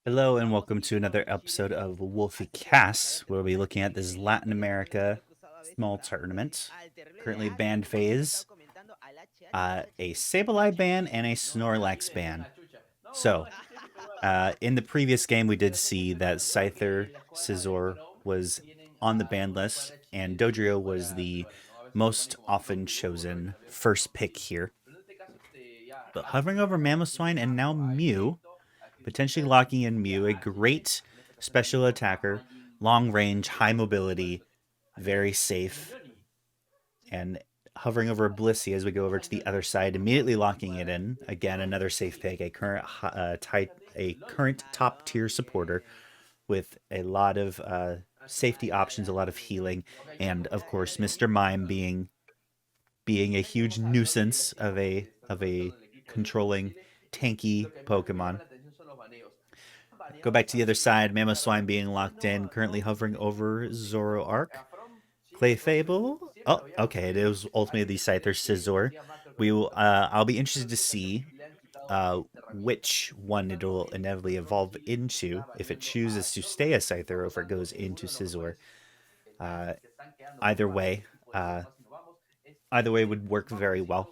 Hello and welcome to another episode of Wolfie Casts, where we'll be looking at this Latin America small tournament. Currently band phase, a Sableye ban and a Snorlax ban. So, in the previous game, we did see that Scyther Scizor was on the ban list, and Dodrio was the most often chosen first pick here. But hovering over Mamoswine and now Mew, potentially locking in Mew, a great special attacker, long range, high mobility, very safe, and hovering over Blissey as we go over to the other side, immediately locking it in. Again, another safe pick, a current top tier supporter with a lot of safety options, a lot of healing, and of course, Mr. Mime being a huge nuisance of a controlling tanky Pokemon. Go back to the other side. Mamoswine being locked in, currently hovering over Zoroark. Clefable. Oh, okay. It was ultimately the Scyther Scizor. We will. I'll be interested to see which one it'll inevitably evolve into if it chooses to stay a Scyther or if it goes into Scizor. Uh, either way, uh, either way would work very well.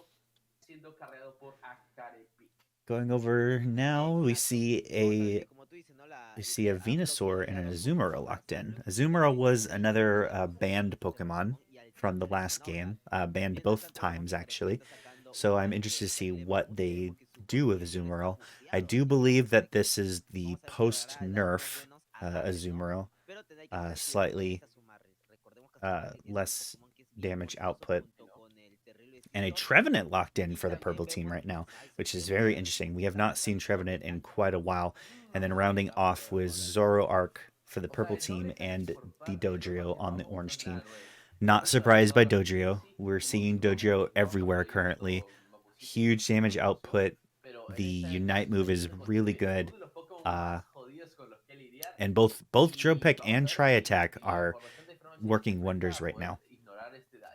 Going over now, we see a Venusaur and an Azumarill locked in. Azumarill was another banned Pokemon from the last game, banned both times actually. So I'm interested to see what they do with Azumarill. I do believe that this is the post nerf Azumarill, slightly less damage output, and a Trevenant locked in for the purple team right now, which is very interesting. We have not seen Trevenant in quite a while. And then rounding off with Zoroark for the purple team and the Dodrio on the orange team. Not surprised by Dodrio. We're seeing Dodrio everywhere currently. Huge damage output. The Unite move is really good. And both Dropek and Tri Attack are working wonders right now.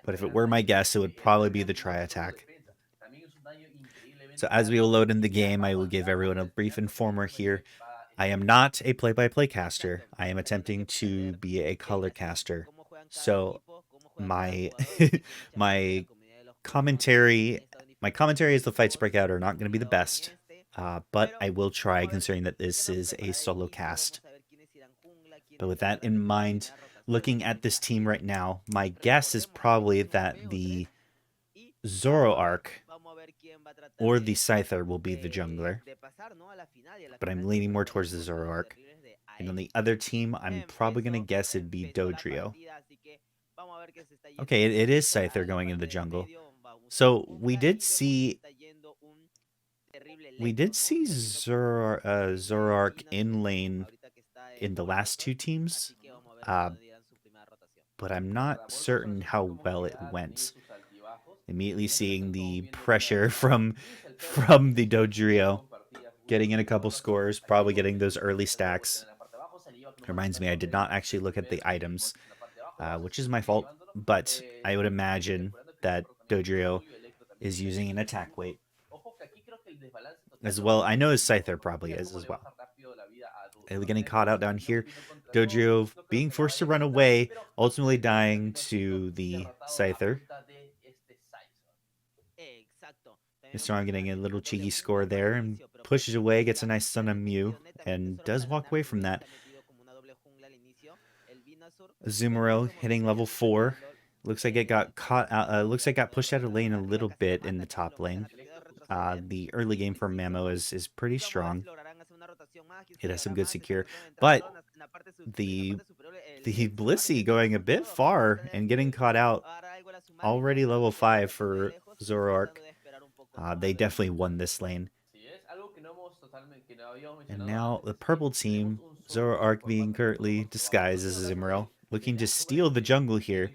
But if it were my guess, it would probably be the Tri Attack. So as we will load in the game, I will give everyone a brief informer here. I am not a play-by-play caster. I am attempting to be a color caster. So my my commentary as the fights break out are not going to be the best, but I will try considering that this is a solo cast. But with that in mind, looking at this team right now, my guess is probably that the Zoroark or the Scyther will be the jungler, but I'm leaning more towards the Zoroark. And on the other team, I'm probably going to guess it'd be Dodrio. Okay, it is Scyther going into the jungle. So we did see Zoroark in lane in the last two teams, but I'm not certain how well it went. Immediately seeing the pressure from the Dodrio, getting in a couple scores, probably getting those early stacks. Reminds me, I did not actually look at the items, which is my fault, but I would imagine that Dodrio is using an attack weight as well. I know his Scyther probably is as well. Getting caught out down here. Dodrio being forced to run away, ultimately dying to the Scyther. Mr. Arm getting a little cheeky score there and pushes away, gets a nice stun on Mew, and does walk away from that. Azumarill hitting level 4. Looks like it got caught out. Looks like it got pushed out of lane a little bit in the top lane. The early game for Mamo is pretty strong. It has some good secure, but the Blissey going a bit far and getting caught out. Already level 5 for Zoroark. They definitely won this lane. And now the purple team, Zoroark being currently disguised as Azumarill, looking to steal the jungle here.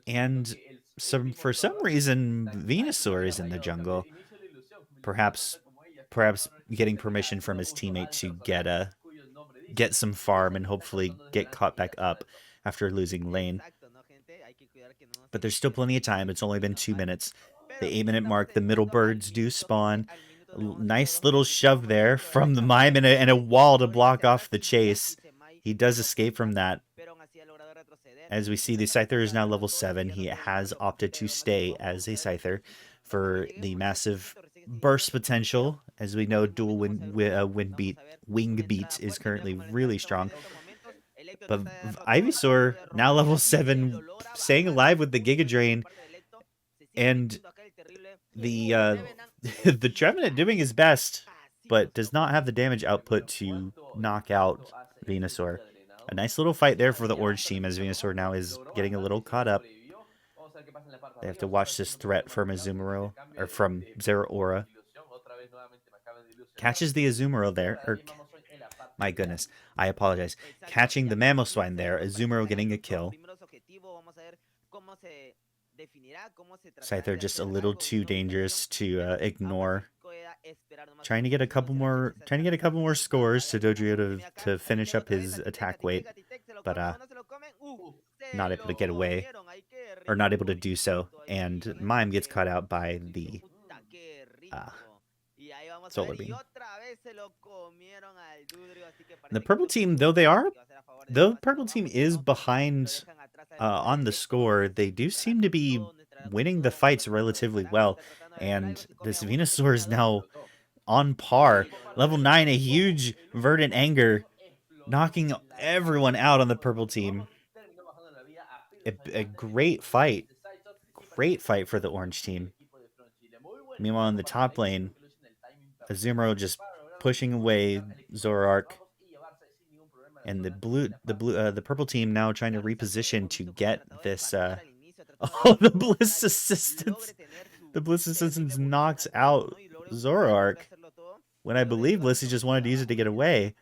And for some reason, Venusaur is in the jungle. Perhaps getting permission from his teammate to get some farm and hopefully get caught back up after losing lane. But there's still plenty of time. It's only been 2 minutes. The 8-minute mark, the middle birds do spawn. Nice little shove there from the mime and a wall to block off the chase. He does escape from that. As we see, the Scyther is now level 7. He has opted to stay as a Scyther for the massive burst potential. As we know, dual wing beat is currently really strong. But Ivysaur, now level 7, staying alive with the Giga Drain, and the the Trevenant doing his best, but does not have the damage output to knock out Venusaur. A nice little fight there for the orange team as Venusaur now is getting a little caught up. They have to watch this threat from Azumarill, or from Zeraora. Catches the Azumarill there, or my goodness, I apologize. Catching the Mamoswine there, Azumarill getting a kill. Scyther just a little too dangerous to ignore. Trying to get a couple more scores to Dodrio to finish up his attack weight, but not able to get away, or not able to do so. And Mime gets caught out by the Solar Beam. The purple team, though purple team is behind on the score, they do seem to be winning the fights relatively well. And this Venusaur is now on par. Level 9, a huge Verdant Anger, knocking everyone out on the purple team. A great fight. Great fight for the orange team. Meanwhile, in the top lane, Azumarill just pushing away Zoroark. And the purple team now trying to reposition to get this oh, the Bliss Assistance. The Bliss Assistance knocks out Zoroark, when I believe Blissey just wanted to use it to get away.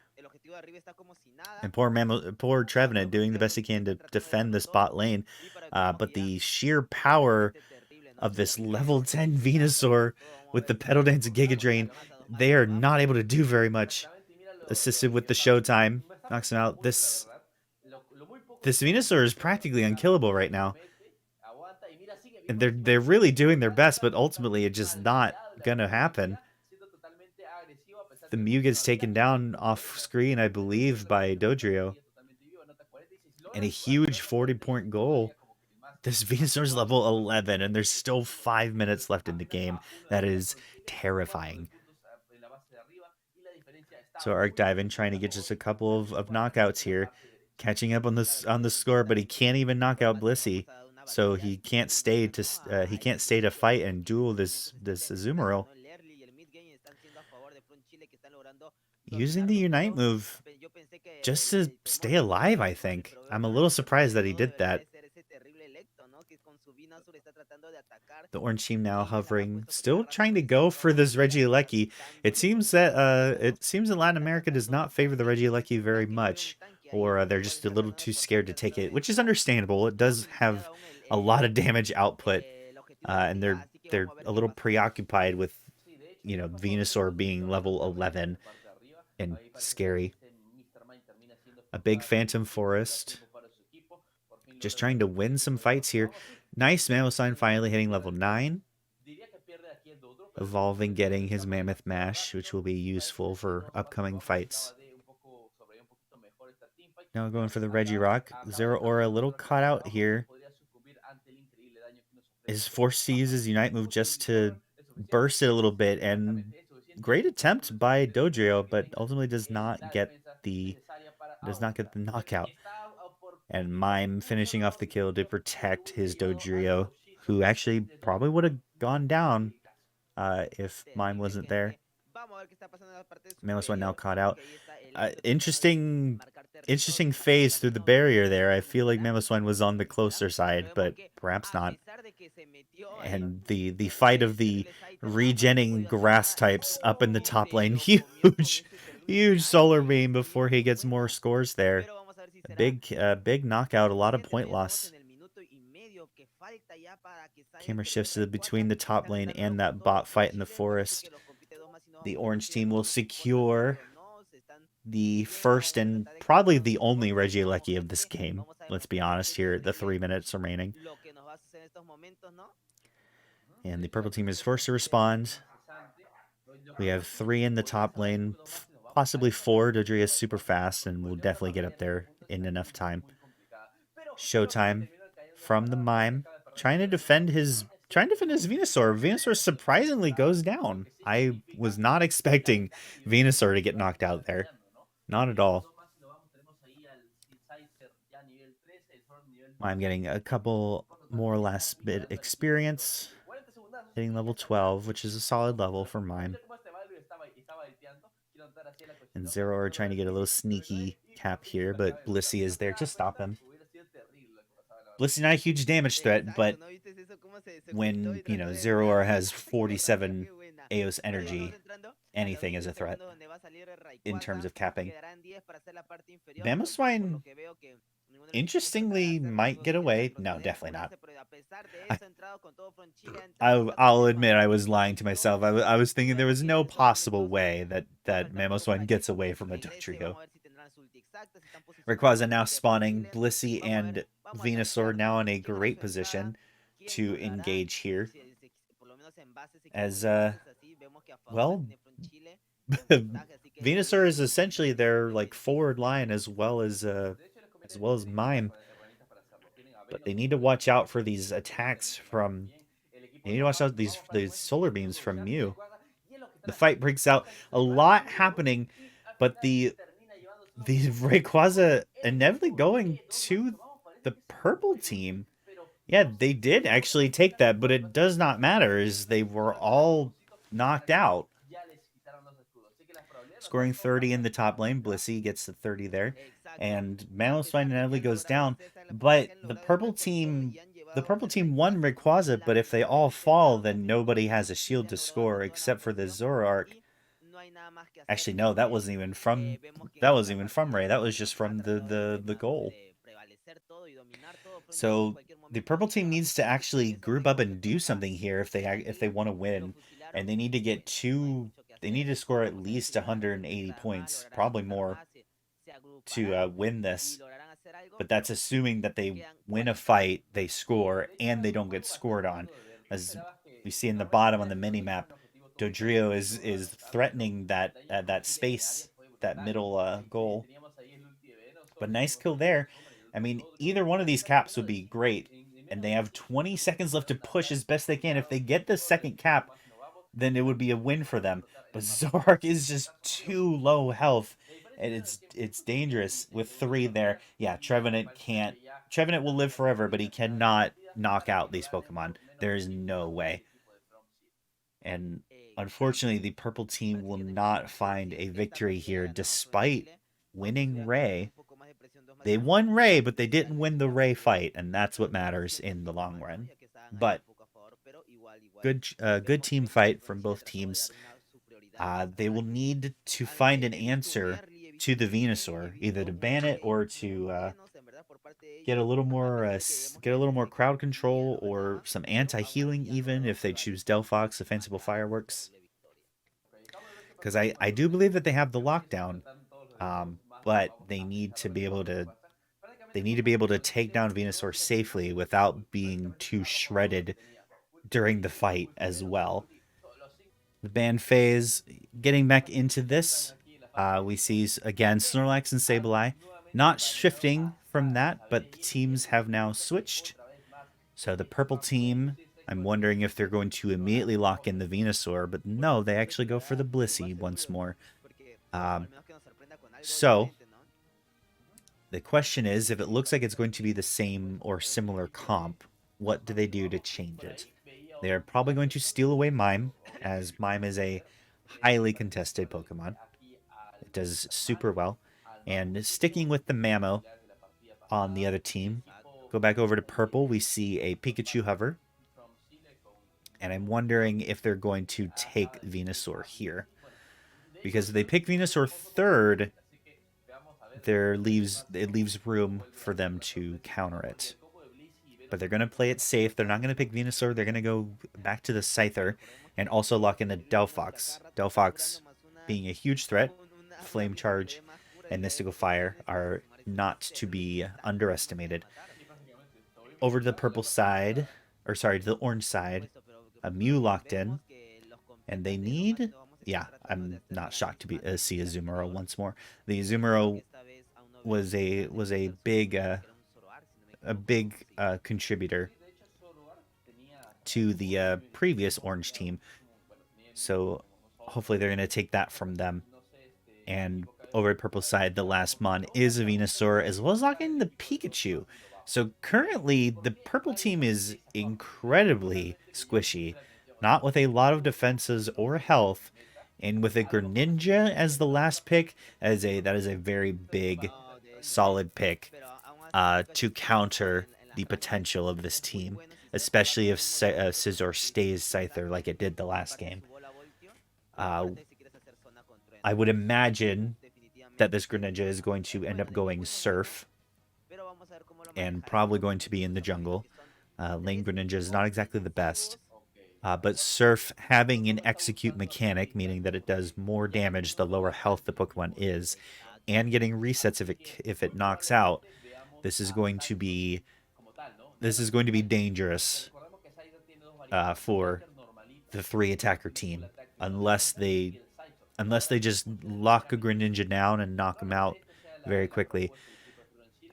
And poor Trevenant doing the best he can to defend this bot lane. But the sheer power of this level 10 Venusaur with the Petal Dance and Giga Drain, they are not able to do very much. Assisted with the Showtime, knocks him out. This Venusaur is practically unkillable right now. And they're really doing their best, but ultimately it's just not gonna happen. The Mew gets taken down off screen, I believe, by Dodrio. And a huge 40-point goal. This Venusaur's level 11, and there's still 5 minutes left in the game. That is terrifying. So Arcdiven trying to get just a couple of knockouts here, catching up on the score, but he can't even knock out Blissey, so he can't stay to fight and duel this Azumarill. Using the Unite move just to stay alive, I think. I'm a little surprised that he did that. The orange team now hovering, still trying to go for this Regieleki. It seems that Latin America does not favor the Regieleki very much, or they're just a little too scared to take it, which is understandable. It does have a lot of damage output, and they're a little preoccupied with, you know, Venusaur being level 11 and scary. A big Phantom Forest, just trying to win some fights here. Nice Mamoswine finally hitting level 9. Evolving, getting his Mammoth Mash, which will be useful for upcoming fights. Now going for the Regirock. Zeraora a little caught out here. Is forced to use his Unite move just to burst it a little bit, and great attempt by Dodrio, but ultimately does not get the knockout. And Mime finishing off the kill to protect his Dodrio, who actually probably would have gone down if Mime wasn't there. Mamoswine now caught out. Interesting phase through the barrier there. I feel like Mamoswine was on the closer side, but perhaps not. And the fight of the regenning grass types up in the top lane. Huge solar beam before he gets more scores there. Big knockout, a lot of point loss. Camera shifts to between the top lane and that bot fight in the forest. The orange team will secure the first and probably the only Regieleki of this game. Let's be honest here, the 3 minutes remaining. And the purple team is forced to respond. We have 3 in the top lane, possibly 4. Dodria is super fast and will definitely get up there in enough time. Showtime from the Mime, trying to defend his Venusaur. Venusaur surprisingly goes down. I was not expecting Venusaur to get knocked out there. Not at all. I'm getting a couple more last bit experience, hitting level 12, which is a solid level for Mime. And Zero are trying to get a little sneaky cap here, but Blissey is there to stop him. Blissey not a huge damage threat, but when, Zero has 47 Eos energy, anything is a threat in terms of capping. Mamoswine, interestingly, might get away. No, definitely not. I'll admit I was lying to myself. I was thinking there was no possible way that Mamoswine gets away from a Dugtrio. Rayquaza now spawning. Blissey and Venusaur now in a great position to engage here. As well, Venusaur is essentially their like forward line as well as Mime. But they need to watch out for these attacks from. They need to watch out these solar beams from Mew. The fight breaks out. A lot happening, but the Rayquaza inevitably going to the purple team. Yeah, they did actually take that, but it does not matter as they were all knocked out. Scoring 30 in the top lane, Blissey gets the 30 there, and Mamoswine inevitably goes down. But the purple team won Rayquaza, but if they all fall, then nobody has a shield to score except for the Zoroark. Actually, no, that wasn't even from Ray. That was just from the goal. So the purple team needs to actually group up and do something here if they want to win, and they need to get two. They need to score at least 180 points, probably more, to win this. But that's assuming that they win a fight, they score, and they don't get scored on. As we see in the bottom on the mini map, Dodrio is threatening that space, that middle goal. But nice kill there. I mean, either one of these caps would be great, and they have 20 seconds left to push as best they can. If they get the second cap, then it would be a win for them. But Zork is just too low health, and it's dangerous with 3 there. Yeah, Trevenant can't. Trevenant will live forever, but he cannot knock out these Pokemon. There is no way. And unfortunately, the purple team will not find a victory here despite winning Ray. They won Ray, but they didn't win the Ray fight, and that's what matters in the long run. But good team fight from both teams. They will need to find an answer to the Venusaur, either to ban it or to get a little more crowd control or some anti-healing, even if they choose Delphox, Offensible Fireworks. Because I do believe that they have the lockdown, but they need to be able to take down Venusaur safely without being too shredded during the fight as well. The ban phase, getting back into this, we see again Snorlax and Sableye not shifting from that, but the teams have now switched. So the purple team, I'm wondering if they're going to immediately lock in the Venusaur, but no, they actually go for the Blissey once more. So the question is, if it looks like it's going to be the same or similar comp, what do they do to change it? They're probably going to steal away Mime, as Mime is a highly contested Pokemon. It does super well. And sticking with the Mamo on the other team, go back over to purple, we see a Pikachu hover. And I'm wondering if they're going to take Venusaur here. Because if they pick Venusaur third, it leaves room for them to counter it. But they're going to play it safe. They're not going to pick Venusaur. They're going to go back to the Scyther and also lock in the Delphox. Delphox being a huge threat. Flame Charge and Mystical Fire are not to be underestimated. Over to the purple side, to the orange side, a Mew locked in. And they need, yeah, I'm not shocked to see Azumarill once more. The Azumarill was a big contributor to the previous orange team. So hopefully they're going to take that from them. And over at purple side, the last mon is a Venusaur, as well as locking the Pikachu. So currently, the purple team is incredibly squishy, not with a lot of defenses or health. And with a Greninja as the last pick, that is a very big, solid pick to counter the potential of this team, especially if Scizor stays Scyther like it did the last game. I would imagine that this Greninja is going to end up going Surf and probably going to be in the jungle. Lane Greninja is not exactly the best, but Surf having an execute mechanic, meaning that it does more damage the lower health the Pokemon is, and getting resets if it knocks out, this is going to be dangerous for the 3 attacker team unless they just lock a Greninja down and knock him out very quickly.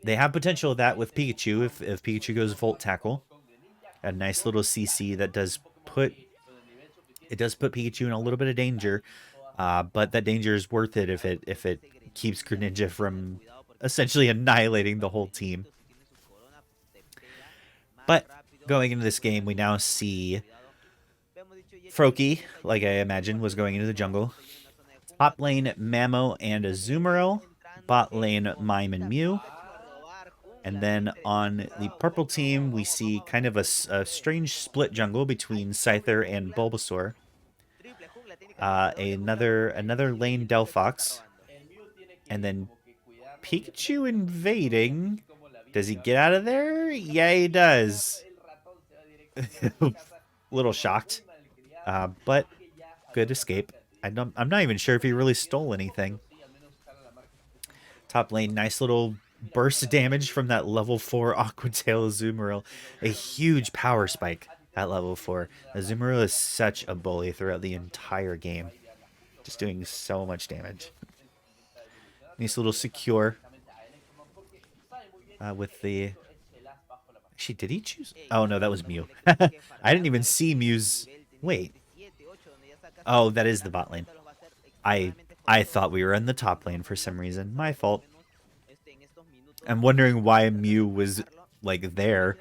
They have potential of that with Pikachu if Pikachu goes Volt Tackle. A nice little CC that does put Pikachu in a little bit of danger, but that danger is worth it if it keeps Greninja from essentially annihilating the whole team. But going into this game, we now see Froakie, like I imagined, was going into the jungle. Top lane, Mamo and Azumarill. Bot lane, Mime and Mew. And then on the purple team, we see kind of a strange split jungle between Scyther and Bulbasaur. Another lane Delphox. And then Pikachu invading. Does he get out of there? Yeah, he does. Little shocked. But good escape. I'm not even sure if he really stole anything. Top lane, nice little burst of damage from that level 4 Aqua Tail Azumarill. A huge power spike at level 4. Azumarill is such a bully throughout the entire game. Just doing so much damage. Nice little secure. With the... Actually, did he choose? Oh, no, that was Mew. I didn't even see Mew's... Wait. Oh, that is the bot lane. I thought we were in the top lane for some reason. My fault. I'm wondering why Mew was, like, there.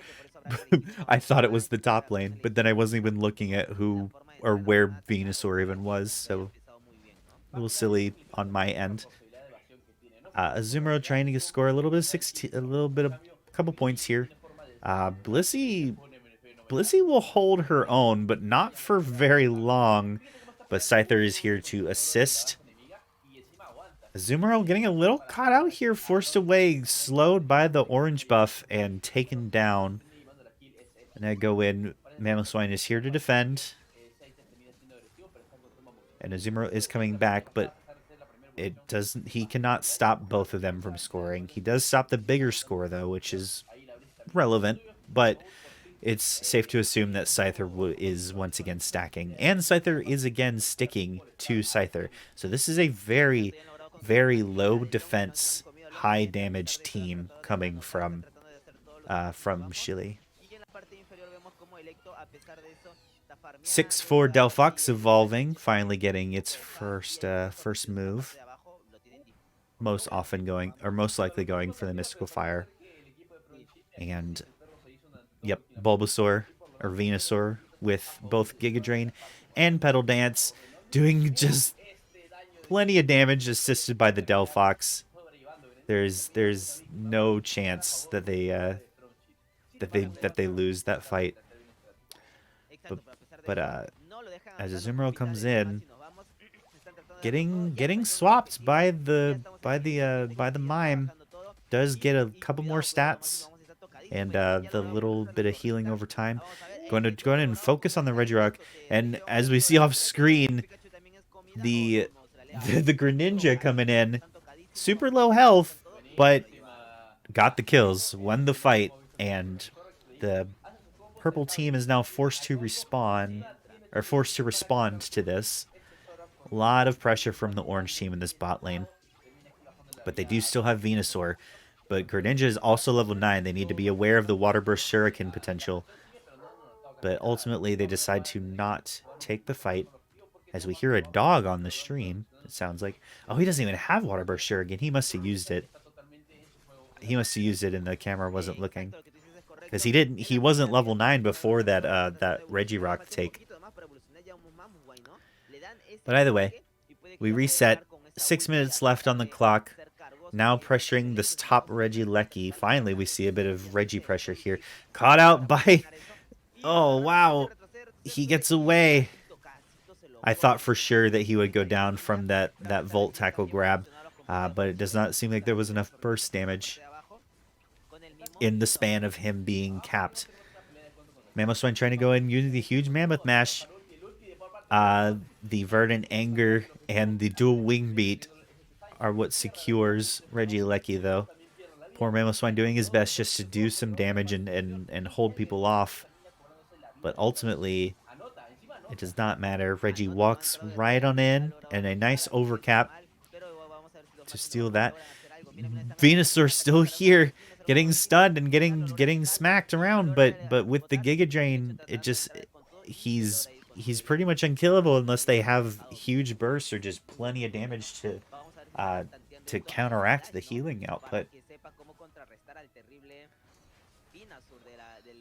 I thought it was the top lane, but then I wasn't even looking at who or where Venusaur even was, so a little silly on my end. Azumarill trying to score a little bit of a couple points here. Blissey will hold her own, but not for very long. But Scyther is here to assist. Azumarill getting a little caught out here, forced away, slowed by the orange buff, and taken down. And I go in. Mamoswine is here to defend. And Azumarill is coming back, but he cannot stop both of them from scoring. He does stop the bigger score, though, which is relevant, but it's safe to assume that Scyther is once again stacking. And Scyther is again sticking to Scyther. So this is a very, very low defense, high damage team coming from Chile. 6-4 Delphox evolving, finally getting its first move. Most likely going for the Mystical Fire. And yep, Bulbasaur or Venusaur with both Giga Drain and Petal Dance, doing just plenty of damage, assisted by the Delphox. There's no chance that they lose that fight. But as Azumarill comes in, getting swapped by the Mime, does get a couple more stats and the little bit of healing over time. Going to go ahead and focus on the Regirock, and as we see off screen, the Greninja coming in, super low health, but got the kills, won the fight, and the purple team is now forced to respond to this. A lot of pressure from the orange team in this bot lane. But they do still have Venusaur. But Greninja is also level 9. They need to be aware of the Water Burst Shuriken potential. But ultimately, they decide to not take the fight. As we hear a dog on the stream, it sounds like. Oh, he doesn't even have Water Burst Shuriken. He must have used it. He must have used it and the camera wasn't looking. Because he wasn't level 9 before that Regirock take. But either way, we reset. 6 minutes left on the clock. Now pressuring this top Regieleki. Finally, we see a bit of Regi pressure here. Caught out by... Oh, wow. He gets away. I thought for sure that he would go down from that Volt Tackle grab. But it does not seem like there was enough burst damage in the span of him being capped. Mamoswine trying to go in using the huge Mammoth Mash. The Verdant Anger and the dual Wing Beat are what secures Regieleki, though. Poor Mamoswine doing his best just to do some damage and hold people off. But ultimately, it does not matter. Reggie walks right on in, and a nice overcap to steal that. Venusaur still here, getting stunned and getting smacked around, but with the Giga Drain, it just he's pretty much unkillable unless they have huge bursts or just plenty of damage to counteract the healing output.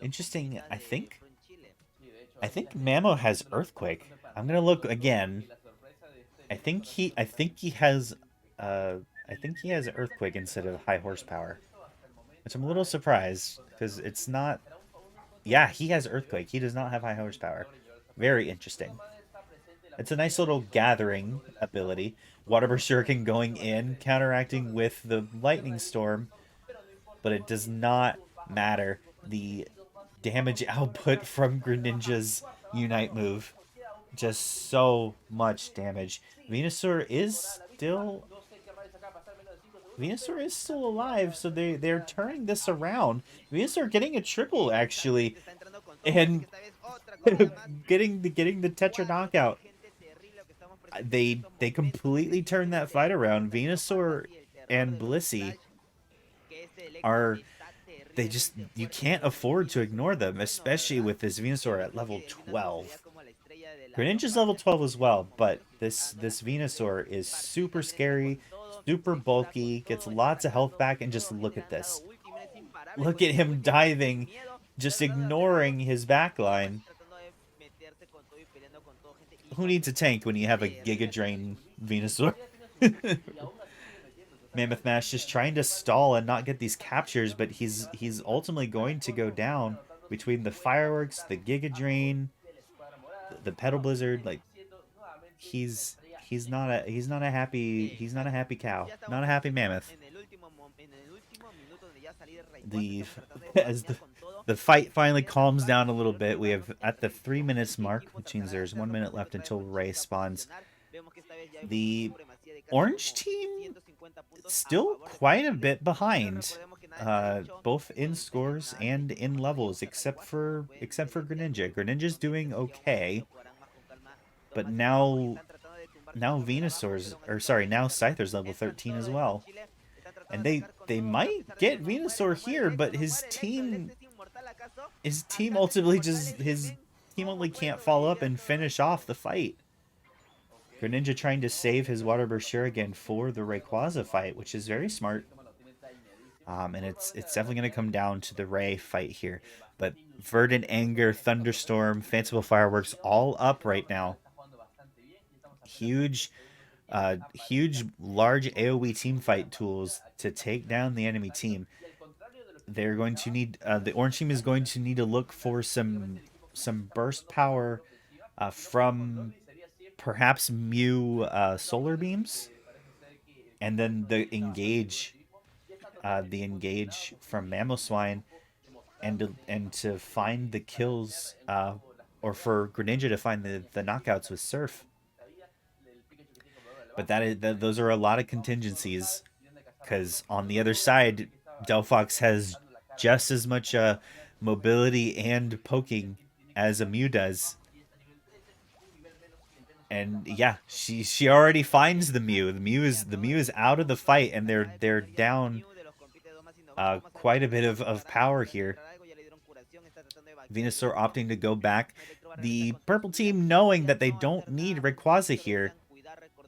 Interesting. I think Mamo has Earthquake. I'm gonna look again. I think he has Earthquake instead of high horsepower, which I'm a little surprised because it's not. Yeah, he has Earthquake. He does not have high horsepower. Very interesting. It's a nice little gathering ability. Water Burst Shuriken going in, counteracting with the Lightning Storm, but it does not matter. The damage output from Greninja's Unite move. Just so much damage. Venusaur is still alive, so they're turning this around. Venusaur getting a triple actually, and getting the Tetra knockout. They completely turned that fight around. Venusaur and Blissey are you can't afford to ignore them, especially with this Venusaur at level 12. Greninja's level 12 as well, but this Venusaur is super scary, super bulky, gets lots of health back, and just look at this. Look at him diving, just ignoring his backline. Who needs a tank when you have a Giga Drain Venusaur? Mammoth Mash just trying to stall and not get these captures, but he's ultimately going to go down between the fireworks, the Giga Drain, the Petal Blizzard. Like he's not a happy cow, not a happy mammoth. As the fight finally calms down a little bit, we have at the 3 minutes mark, which means there's 1 minute left until Ray spawns. The orange team still quite a bit behind, both in scores and in levels, except for Greninja. Greninja's doing okay, but now Scyther's level 13 as well. And they might get Venusaur here, but his team only can't follow up and finish off the fight. Greninja trying to save his Water Burst Shuriken for the Rayquaza fight, which is very smart. And it's definitely going to come down to the Ray fight here. But Verdant Anger, Thunderstorm, Fanciful Fireworks all up right now. Huge, large AoE team fight tools to take down the enemy team. They're going to need the orange team is going to need to look for some burst power from perhaps Mew solar beams, and then the engage from Mamoswine, and to find the kills, or for Greninja to find the knockouts with Surf. But those are a lot of contingencies, because on the other side, Delphox has just as much mobility and poking as a Mew does. And yeah, she already finds the Mew. The Mew is out of the fight, and they're down quite a bit of power here. Venusaur opting to go back. The purple team knowing that they don't need Rayquaza here.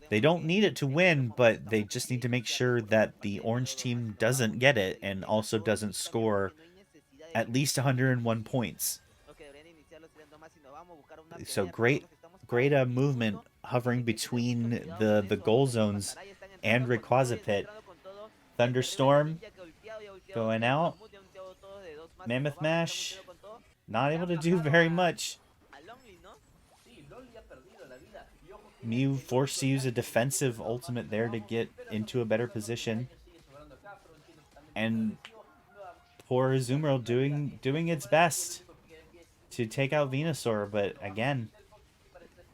They don't need it to win, but they just need to make sure that the orange team doesn't get it and also doesn't score at least 101 points. So great movement hovering between the goal zones and Rayquaza Pit. Thunderstorm going out. Mammoth Mash not able to do very much. Mew forced to use a defensive ultimate there to get into a better position. And poor Azumarill doing its best to take out Venusaur, but again,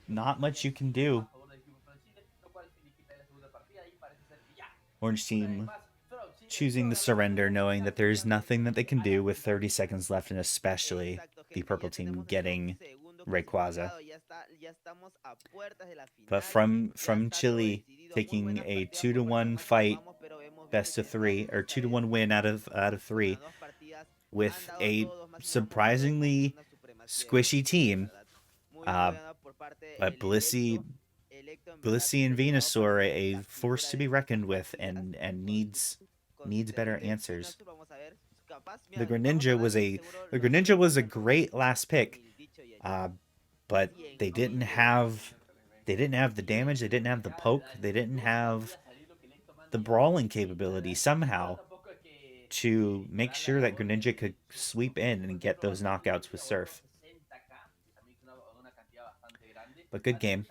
not much you can do. Orange team choosing the surrender, knowing that there's nothing that they can do with 30 seconds left, and especially the purple team getting Rayquaza. But from Chile taking a 2-1 fight, best of three, or 2-1 win out of three, with a surprisingly squishy team. But Blissey and Venusaur a force to be reckoned with, and needs better answers. The Greninja was a great last pick, uh, but they didn't have the damage, they didn't have the poke, they didn't have the brawling capability somehow to make sure that Greninja could sweep in and get those knockouts with Surf. But good game.